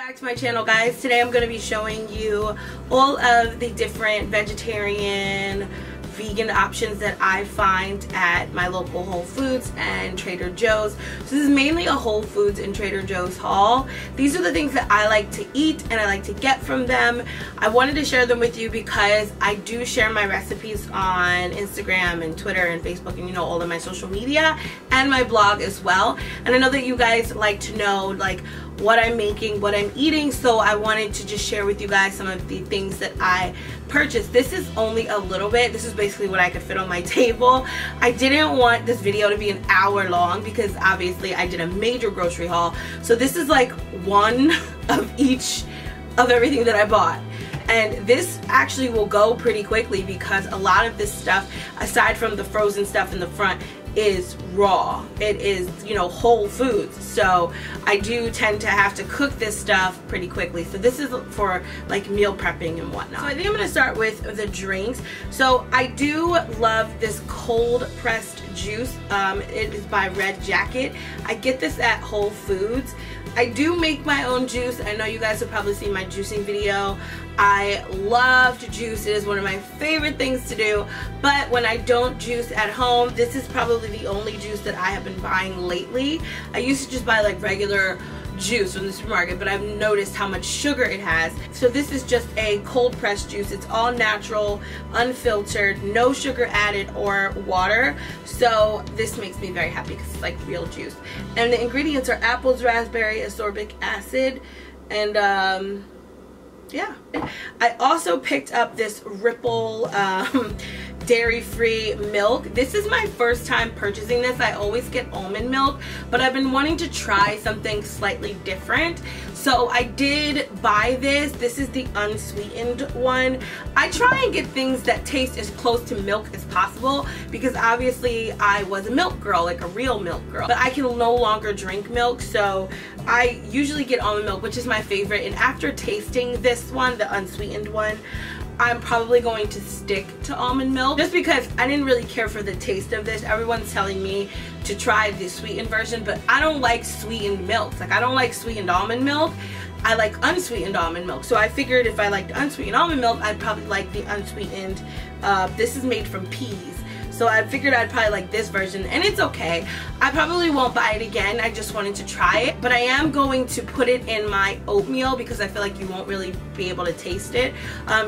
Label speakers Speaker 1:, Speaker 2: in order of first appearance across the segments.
Speaker 1: Back to my channel, guys. Today I'm going to be showing you all of the different vegetarian, vegan options that I find at my local Whole Foods and TraderJoes. So this is mainly a Whole Foods and TraderJoes haul. These are the things that I like to eat and I like to get from them. I wanted to share them with you because I do share my recipes on Instagram and Twitter and Facebook and all of my social media and my blog as well. And I know that you guys like to know like what I'm making, what I'm eating, so I wanted to just share with you guys some of the things that I purchased. This is only a little bit. This is basically what I could fit on my table. I didn't want this video to be an hour long because obviously I did a major grocery haul. So this is like one of each of everything that I bought. And this actually will go pretty quickly because a lot of this stuff, aside from the frozen stuff in the front, is raw. It is, whole foods. So I do tend to have to cook this stuff pretty quickly. So this is for like meal prepping and whatnot. So I think I'm going to start with the drinks. So I do love this cold pressed juice. It is by Red Jacket. I get this at Whole Foods. I do make my own juice. I know you guys have probably seen my juicing video. I love to juice. It is one of my favorite things to do. But when I don't juice at home, this is probably the only juice that I have been buying lately. I used to just buy like regular juice from the supermarket, but I've noticed how much sugar it has. So this is just a cold pressed juice. It's all natural, unfiltered, no sugar added or water. So this makes me very happy because it's like real juice. And the ingredients are apples, raspberry, ascorbic acid, and yeah. I also picked up this Ripple dairy-free milk. This is my first time purchasing this. I always get almond milk, but I've been wanting to try something slightly different. So I did buy this. This is the unsweetened one. I try and get things that taste as close to milk as possible because obviously I was a milk girl, like a real milk girl. But I can no longer drink milk, so I usually get almond milk, which is my favorite. And after tasting this one, the unsweetened one, I'm probably going to stick to almond milk just because I didn't really care for the taste of this. Everyone's telling me to try the sweetened version, but I don't like sweetened milk. Like, I don't like sweetened almond milk. I like unsweetened almond milk. So I figured if I liked unsweetened almond milk, I'd probably like the unsweetened. This is made from peas. So I figured I'd probably like this version, and it's okay. I probably won't buy it again. I just wanted to try it. But I am going to put it in my oatmeal because I feel like you won't really be able to taste it.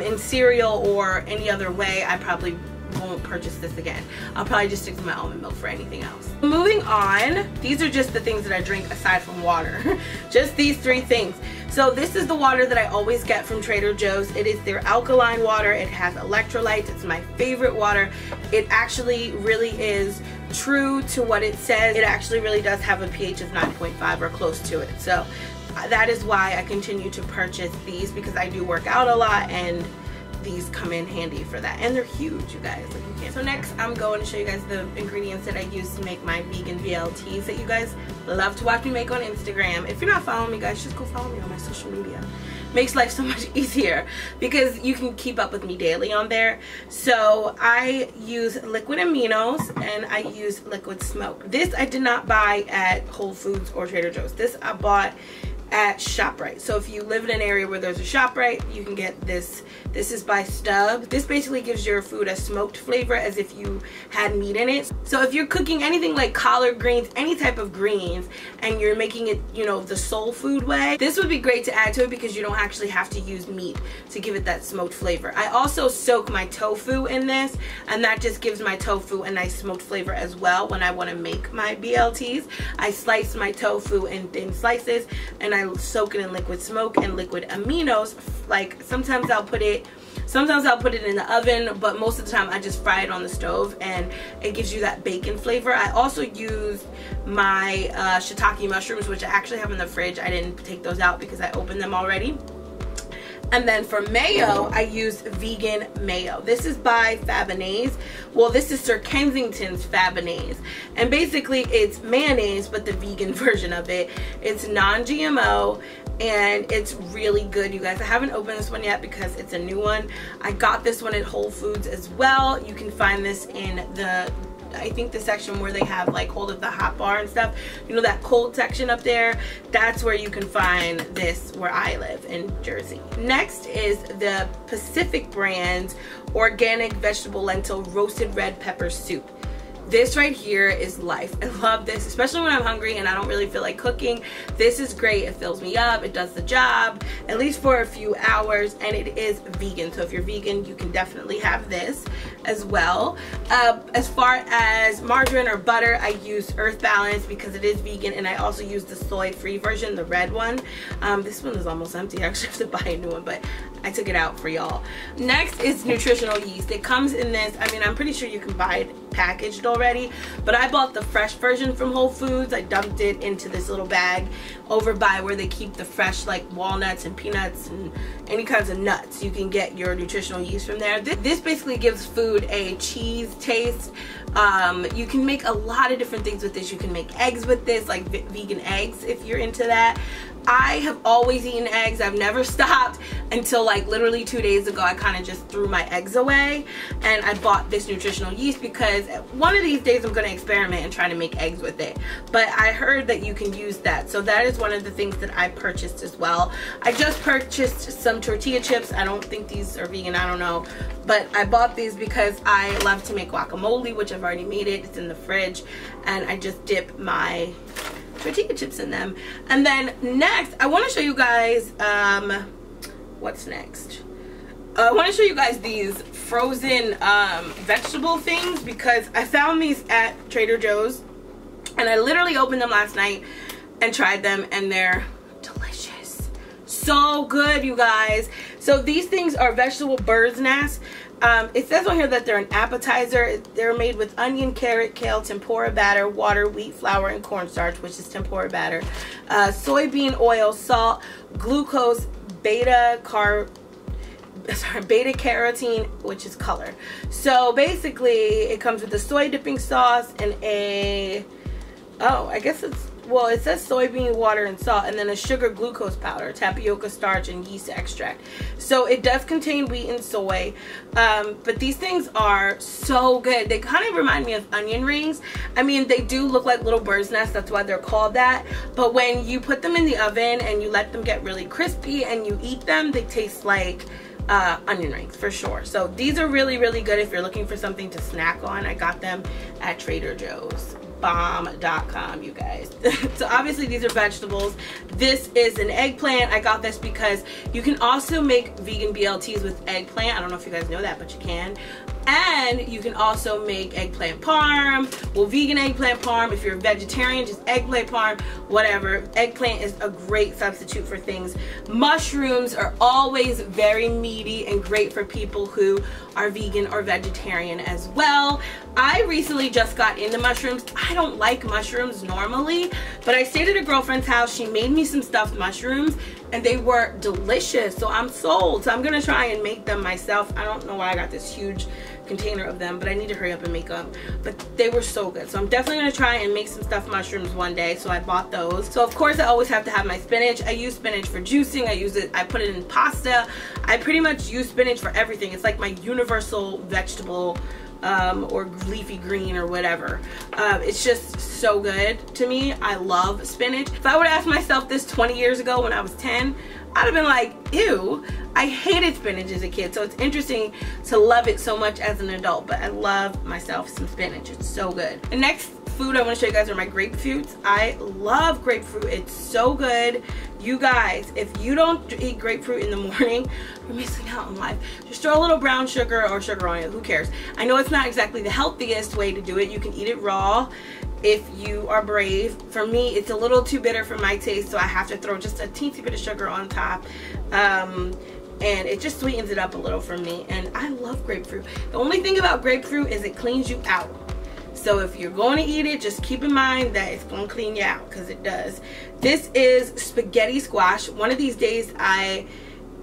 Speaker 1: In cereal or any other way, I probably won't purchase this again. I'll probably just stick to my almond milk for anything else. Moving on, these are just the things that I drink aside from water. Just these three things. So this is the water that I always get from TraderJoes. It is their alkaline water. It has electrolytes. It's my favorite water. It actually really is true to what it says. It actually really does have a pH of 9.5 or close to it. So that is why I continue to purchase these because I do work out a lot and these come in handy for that. And they're huge, you guys. Like, you can't. So next I'm going to show you guys the ingredients that I use to make my vegan BLTs that you guys love to watch me make on Instagram. If you're not following me, guys, just go follow me on my social media. Makes life so much easier because you can keep up with me daily on there. So I use liquid aminos and I use liquid smoke. This I did not buy at Whole Foods or TraderJoes. This I bought at ShopRite. So if you live in an area where there's a ShopRite, you can get this. This is by Stubbs. This basically gives your food a smoked flavor as if you had meat in it. So if you're cooking anything like collard greens, any type of greens, and you're making it, the soul food way, this would be great to add to it because you don't actually have to use meat to give it that smoked flavor. I also soak my tofu in this, and that just gives my tofu a nice smoked flavor as well when I want to make my BLTs. I slice my tofu in thin slices, and I soak it in liquid smoke and liquid aminos. Like sometimes I'll put it in the oven, but most of the time I just fry it on the stove and it gives you that bacon flavor. I also used my shiitake mushrooms, which I actually have in the fridge. I didn't take those out because I opened them already. And then for mayo, I used vegan mayo. This is by Fabonnaise. Well, this is Sir Kensington's Fabonnaise. And basically it's mayonnaise, but the vegan version of it. It's non-GMO and it's really good, you guys. I haven't opened this one yet because it's a new one. I got this one at Whole Foods as well. You can find this in the I think the section where they have like hold of the hot bar and stuff, you know, that cold section up there, that's where you can find this where I live in Jersey. Next is the Pacific brand organic vegetable lentil roasted red pepper soup. This right here is life. I love this, especially when I'm hungry and I don't really feel like cooking. This is great. It fills me up. It does the job, at least for a few hours, and it is vegan. So if you're vegan, you can definitely have this as well. As far as margarine or butter, I use Earth Balance because it is vegan, and I also use the soy-free version, the red one. This one is almost empty. I actually have to buy a new one, but I took it out for y'all. Next is nutritional yeast. It comes in this, I mean, I'm pretty sure you can buy it packaged already, but I bought the fresh version from Whole Foods. I dumped it into this little bag over by where they keep the fresh like walnuts and peanuts and any kinds of nuts. You can get your nutritional yeast from there. This basically gives food a cheese taste. You can make a lot of different things with this. You can make eggs with this, like vegan eggs if you're into that. I have always eaten eggs. I've never stopped until like literally 2 days ago. I kind of just threw my eggs away and I bought this nutritional yeast because one of these days I'm going to experiment and try to make eggs with it. But I heard that you can use that. So that is one of the things that I purchased as well. I just purchased some tortilla chips. I don't think these are vegan. I don't know. But I bought these because I love to make guacamole, which I've already made it. It's in the fridge. And I just dip my tortilla chips in them. And then next I want to show you guys what's next. I want to show you guys these frozen vegetable things because I found these at TraderJoes and I literally opened them last night and tried them and they're delicious. So good, you guys. So these things are vegetable bird's nest. It says on here that they're an appetizer. They're made with onion, carrot, kale, tempura batter, water, wheat flour, and cornstarch, which is tempura batter, soybean oil, salt, glucose, beta carotene, which is color. So basically it comes with a soy dipping sauce and a, oh, I guess it's, well, it says soybean water and salt, and then a sugar glucose powder, tapioca starch, and yeast extract. So it does contain wheat and soy, but these things are so good. They kind of remind me of onion rings. I mean, they do look like little bird's nests, that's why they're called that. But when you put them in the oven and you let them get really crispy and you eat them, they taste like onion rings for sure. So these are really, really good if you're looking for something to snack on. I got them at TraderJoes. Bomb.com, you guys. So obviously these are vegetables. This is an eggplant. I got this because you can also make vegan BLTs with eggplant. I don't know if you guys know that, but you can. And you can also make eggplant parm. Well, vegan eggplant parm. If you're a vegetarian, just eggplant parm, whatever. Eggplant is a great substitute for things. Mushrooms are always very meaty and great for people who are vegan or vegetarian as well. I recently just got into mushrooms. I don't like mushrooms normally, but I stayed at a girlfriend's house. She made me some stuffed mushrooms and they were delicious. So I'm sold. So I'm gonna try and make them myself. I don't know why I got this huge container of them, but I need to hurry up and make them. But they were so good. So I'm definitely gonna try and make some stuffed mushrooms one day. So I bought those. So of course I always have to have my spinach. I use spinach for juicing. I use it, I put it in pasta. I pretty much use spinach for everything. It's like my universal vegetable or leafy green or whatever. It's just so good to me. I love spinach. If I would have asked myself this 20 years ago when I was 10, I'd have been like, ew. I hated spinach as a kid, so it's interesting to love it so much as an adult, but I love myself some spinach. It's so good. The next food I want to show you guys are my grapefruits. I love grapefruit. It's so good. You guys, if you don't eat grapefruit in the morning, you're missing out on life. Just throw a little brown sugar or sugar on it. Who cares? I know it's not exactly the healthiest way to do it. You can eat it raw if you are brave. For me, it's a little too bitter for my taste, so I have to throw just a teensy bit of sugar on top. And it just sweetens it up a little for me. And I love grapefruit. The only thing about grapefruit is it cleans you out. So if you're going to eat it, just keep in mind that it's going to clean you out, because it does. This is spaghetti squash. One of these days I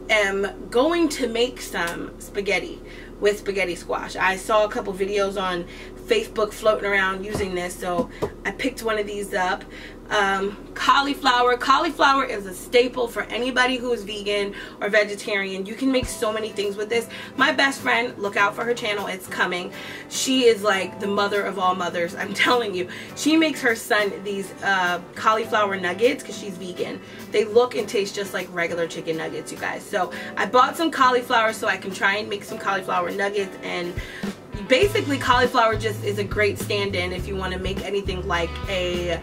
Speaker 1: am going to make some spaghetti with spaghetti squash. I saw a couple videos on Facebook floating around using this, so I picked one of these up. Cauliflower. Cauliflower is a staple for anybody who is vegan or vegetarian. You can make so many things with this. My best friend, look out for her channel, it's coming. She is like the mother of all mothers, I'm telling you. She makes her son these cauliflower nuggets because she's vegan. They look and taste just like regular chicken nuggets, you guys. So I bought some cauliflower so I can try and make some cauliflower nuggets. And basically cauliflower just is a great stand-in if you want to make anything like a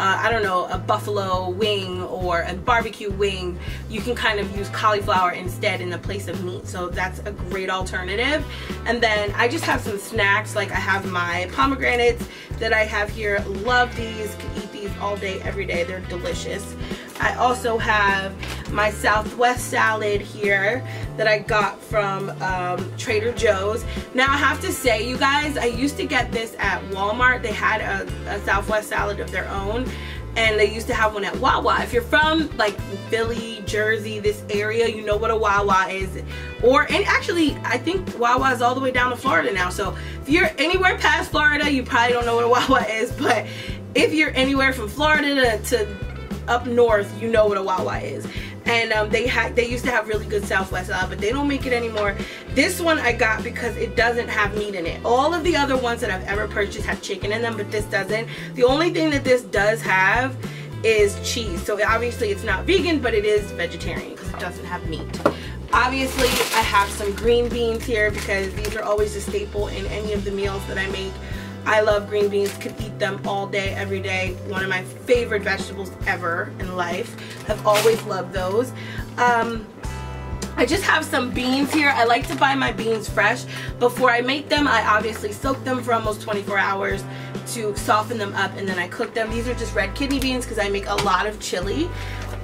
Speaker 1: I don't know, a buffalo wing or a barbecue wing. You can kind of use cauliflower instead in the place of meat, so that's a great alternative. And then I just have some snacks, like I have my pomegranates that I have here. Love these, could eat these all day every day, they're delicious. I also have my Southwest salad here that I got from TraderJoes. Now I have to say, you guys, I used to get this at Walmart. They had a Southwest salad of their own, and they used to have one at Wawa. If you're from like Philly, Jersey, this area, you know what a Wawa is. And actually, I think Wawa is all the way down to Florida now. So if you're anywhere past Florida, you probably don't know what a Wawa is. But if you're anywhere from Florida to up north, you know what a Wawa is. And they used to have really good Southwest salad, but they don't make it anymore. This one I got because it doesn't have meat in it. All of the other ones that I've ever purchased have chicken in them, but this doesn't. The only thing that this does have is cheese. So obviously it's not vegan, but it is vegetarian because it doesn't have meat. Obviously I have some green beans here because these are always a staple in any of the meals that I make. I love green beans, could eat them all day, every day. One of my favorite vegetables ever in life. I've always loved those. I just have some beans here. I like to buy my beans fresh. Before I make them, I obviously soak them for almost 24 hours to soften them up, and then I cook them. These are just red kidney beans because I make a lot of chili,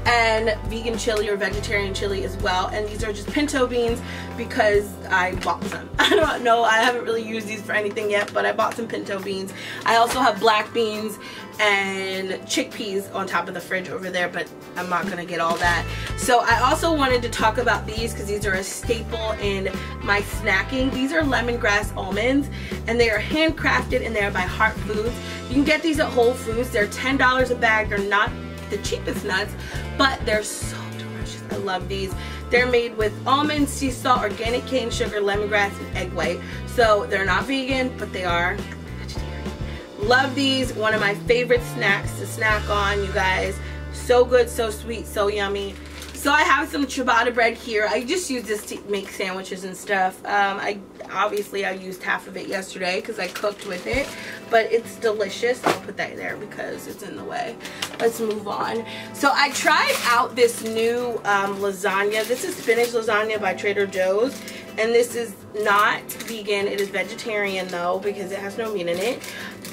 Speaker 1: and vegan chili or vegetarian chili as well. And these are just pinto beans because I bought some. I don't know, I haven't really used these for anything yet, but I bought some pinto beans. I also have black beans and chickpeas on top of the fridge over there, but I'm not gonna get all that. So I also wanted to talk about these because these are a staple in my snacking. These are lemongrass almonds, and they are handcrafted, and they are by Heart Foods. You can get these at Whole Foods. They're $10 a bag. They're not the cheapest nuts, but they're so delicious. I love these. They're made with almonds, sea salt, organic cane sugar, lemongrass, and egg white. So they're not vegan, but they are vegetarian. Love these. One of my favorite snacks to snack on, you guys. So good, so sweet, so yummy. So I have some ciabatta bread here. I just use this to make sandwiches and stuff. Obviously I used half of it yesterday because I cooked with it, but it's delicious. I'll put that there because it's in the way. Let's move on. So I tried out this new lasagna. This is spinach lasagna by TraderJoes, and this is not vegan. It is vegetarian though because it has no meat in it.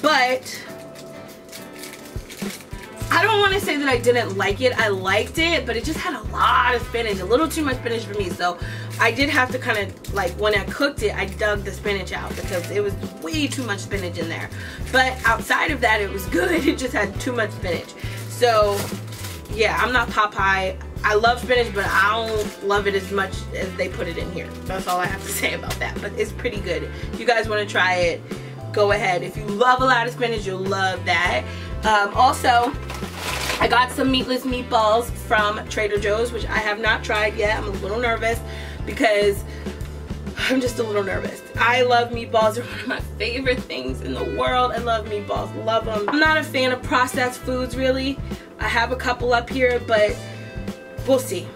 Speaker 1: But I don't want to say that I didn't like it. I liked it, but it just had a lot of spinach, a little too much spinach for me. So I did have to kind of, like, when I cooked it, I dug the spinach out because it was way too much spinach in there. But outside of that, it was good. It just had too much spinach. So yeah, I'm not Popeye. I love spinach, but I don't love it as much as they put it in here. That's all I have to say about that. But it's pretty good. If you guys want to try it, go ahead. If you love a lot of spinach, you'll love that. Also, I got some meatless meatballs from TraderJoes, which I have not tried yet. I'm a little nervous because I'm just a little nervous. I love meatballs. They're one of my favorite things in the world. I love meatballs. Love them. I'm not a fan of processed foods, really. I have a couple up here, but we'll see.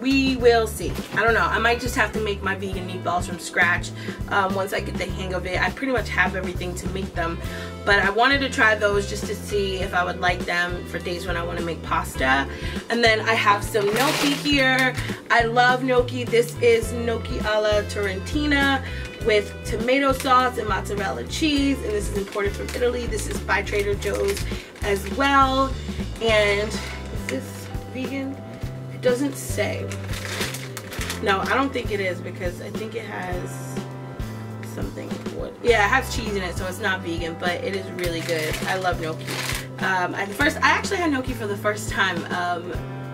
Speaker 1: We will see. I don't know. I might just have to make my vegan meatballs from scratch once I get the hang of it. I pretty much have everything to make them, but I wanted to try those just to see if I would like them for days when I want to make pasta. And then I have some gnocchi here. I love gnocchi. This is gnocchi alla Torrentina with tomato sauce and mozzarella cheese, and this is imported from Italy. This is by TraderJoes as well. And is this vegan? Doesn't say. No, I don't think it is because I think it has something. Yeah, it has cheese in it, so it's not vegan, but it is really good. I love gnocchi. I actually had gnocchi for the first time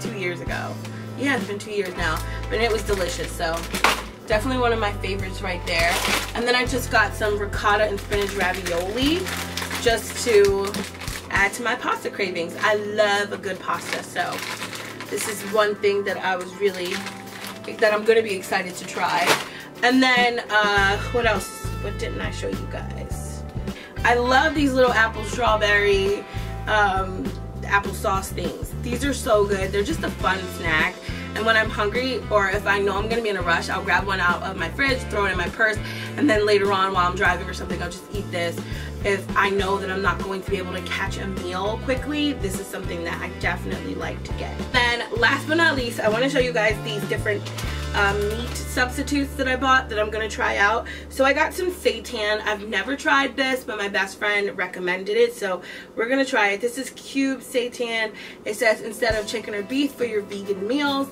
Speaker 1: 2 years ago. Yeah, it's been 2 years now, but it was delicious. So definitely one of my favorites right there. And then I just got some ricotta and spinach ravioli just to add to my pasta cravings. I love a good pasta, so this is one thing that I'm going to be excited to try. And then, what else? What didn't I show you guys? I love these little apple strawberry applesauce things. These are so good. They're just a fun snack. And when I'm hungry, or if I know I'm going to be in a rush, I'll grab one out of my fridge, throw it in my purse, and then later on while I'm driving or something, I'll just eat this. If I know that I'm not going to be able to catch a meal quickly, this is something that I definitely like to get. Then last but not least, I want to show you guys these different meat substitutes that I bought that I'm going to try out. So I got some seitan. I've never tried this, but my best friend recommended it, so we're going to try it. This is cube seitan. It says instead of chicken or beef for your vegan meals.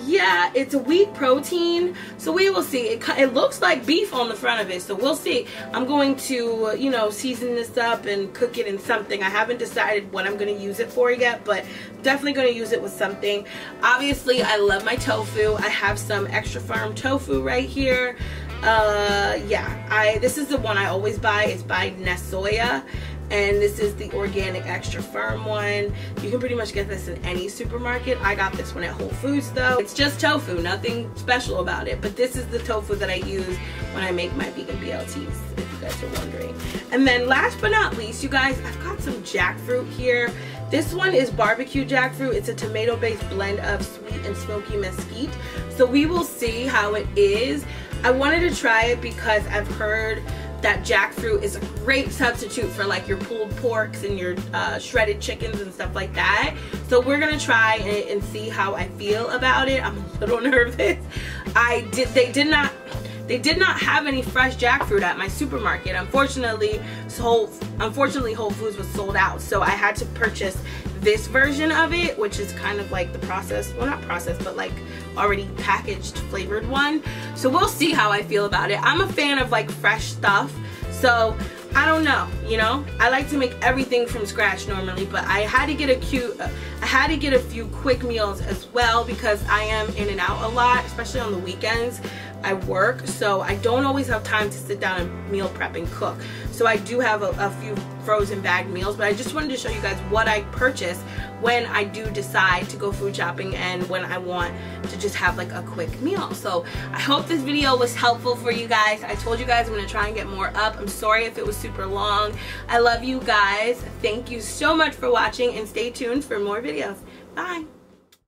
Speaker 1: Yeah, it's a wheat protein, so we will see. It looks like beef on the front of it, so we'll see. I'm going to, you know, season this up and cook it in something. I haven't decided what I'm going to use it for yet, but definitely going to use it with something. Obviously, I love my tofu. I have some extra firm tofu right here. Yeah, this is the one I always buy. It's by Nesoya. And this is the organic extra firm one. You can pretty much get this in any supermarket. I got this one at Whole Foods though. It's just tofu, nothing special about it. But this is the tofu that I use when I make my vegan BLTs, if you guys are wondering. And then last but not least, you guys, I've got some jackfruit here. This one is barbecue jackfruit. It's a tomato-based blend of sweet and smoky mesquite. So we will see how it is. I wanted to try it because I've heard that jackfruit is a great substitute for like your pulled porks and your shredded chickens and stuff like that. So we're gonna try it and see how I feel about it. I'm a little nervous. They did not have any fresh jackfruit at my supermarket. Unfortunately, Whole Foods was sold out, so I had to purchase this version of it, which is kind of like the processed, well, not processed, but like already packaged flavored one. So we'll see how I feel about it. I'm a fan of like fresh stuff, so I don't know, you know, I like to make everything from scratch normally, but I had to get a few quick meals as well because I am in and out a lot, especially on the weekends. I work, so I don't always have time to sit down and meal prep and cook. So I do have a few frozen bagged meals, but I just wanted to show you guys what I purchase when I do decide to go food shopping and when I want to just have like a quick meal. So I hope this video was helpful for you guys. I told you guys I'm going to try and get more up. I'm sorry if it was super long. I love you guys. Thank you so much for watching and stay tuned for more videos. Bye.